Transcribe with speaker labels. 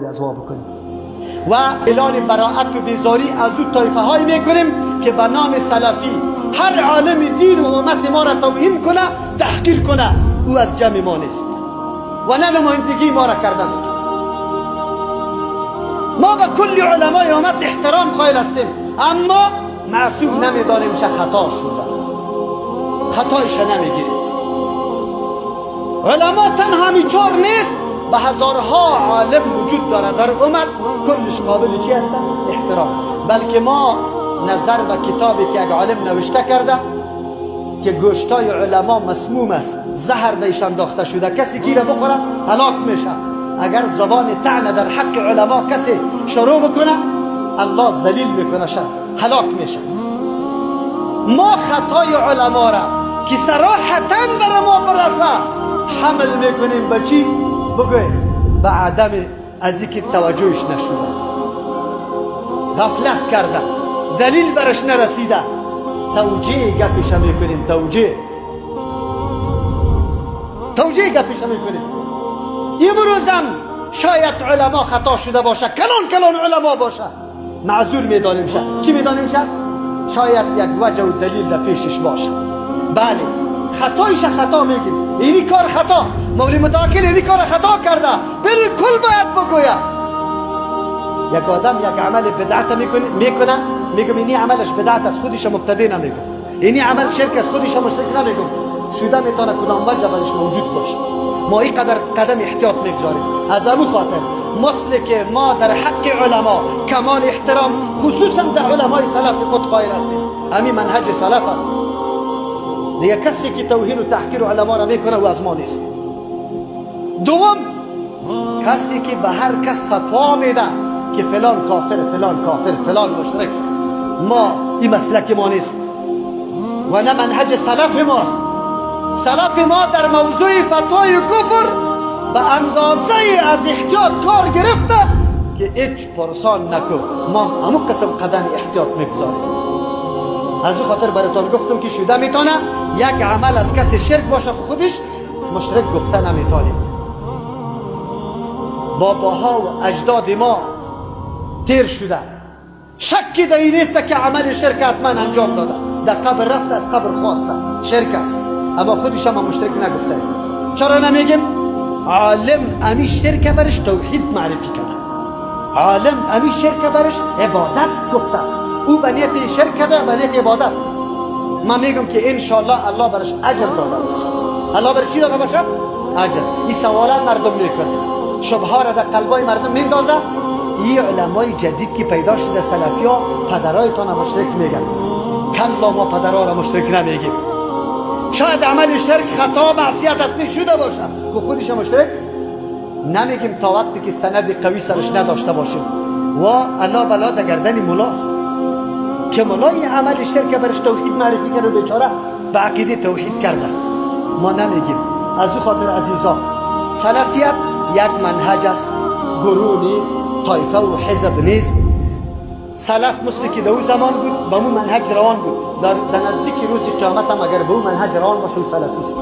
Speaker 1: ازوا بکنیم و اعلان براءت و بیزاری از او طایفه های میکنیم که به نام سلفی هر عالم دین و امت ما را توهین کنه، تحقیر کنه، او از جمع ما نیست و نه نمایندگی ما را کرده. ما به کل علمای امت احترام قائل هستیم، اما معصوم نمیدانیم شه خطا شده، خطایش نمیگیریم. علما تنها همیچار نیست، به هزارها عالم وجود داره در امت، کلش قابل چی هستن؟ احترام. بلکه ما نظر به کتابی که یک عالم نوشته کرده که گوشتای علما مسموم است، زهر دیش انداخته شده، کسی کی را بخوره هلاک میشه. اگر زبان طعنه در حق علما کسی شروع بکنه، الله ذلیل میکنه، هلاک میشه. ما خطای علما را که صراحتاً بر ما برسه حمل میکنیم به چی؟ بگویم به عدم از اینکه توجهش نشده، غفلت کرده، دلیل برش نرسیده، توجیه گپش میکنیم. توجیه گپش میکنیم. امروزم شاید علما خطا شده باشه، کلان علما باشه، معذور میدانیم شه. چی میدانیم شه؟ شاید یک وجه و دلیل در پیشش باشه. بله، خطایش خطا میگیم، اینی کار خطا، مولوی متوکل اینی کار خطا کرده، بالکل باید بگویم. یک آدم یک عمل بدعت میکنه، میگم اینی عملش بدعت از خودش مبتدی نمیگم، اینی عمل شرک از خودش مشرک نمیگم، شده میتونه کدام وجه برش موجود باشه. ما این قدم احتیاط میگذاریم. از همون خاطر مثل که ما در حق علما کمال احترام، خصوصا در علمای سلف خود قائل هستیم، همین منهج سلف است. دیگه کسی که توهین و تحقیر علما را میکنه و از ما نیست. دوم، کسی که به هر کس فتوا میده که فلان کافر، فلان کافر، فلان مشرک، ما این مسلک ما نیست و نه منهج سلف ماست. سلف ما در موضوع فتوای کفر به اندازه از احتیاط کار گرفته که هیچ پرسان نکن. ما همون قسم قدم احتیاط میگذاریم. از او خاطر براتون گفتم که شده میتونه یک عمل از کسی شرک باشه، خودش مشرک گفته نمیتونیم. باباها و اجداد ما تیر شده، شکی در این نیست که عمل شرک حتما انجام داده، در قبر رفته، از قبر خواسته، شرک است، اما خودش هم مشرک نگفته. چرا نمیگیم؟ عالم امی شرک برش توحید معرفی کرده، عالم امی شرک برش عبادت گفته، او به نیت شرک کرده، به نیت عبادت. من میگم که انشاءالله الله برش اجر داده باشه. الله برش چی داده باشه؟ اجر. این سوالا مردم میکنه، شبها را در قلبای مردم میندازه. این علمای جدید که پیدا شده سلفی ها پدرایتان مشرک میگن. کلا ما پدرها را مشرک نمیگیم. شاید عمل شرک خطا معصیت اصلی شده باشه که خودش مشرک نمیگیم تا وقتی که سند قوی سرش نداشته باشیم. و الله بلا در گردن مولاست که مولای عمل شرک برش توحید معرفی کرده، بیچاره به عقیده توحید کرده. ما نمیگیم. از او خاطر عزیزا، سلفیت یک منهج است، گروه نیست، طایفه و حزب نیست. سلف مثل که در اون زمان بود، با اون منهج روان بود، در نزدیک روز قیامت هم اگر به اون منهج روان باشه، سلفی است.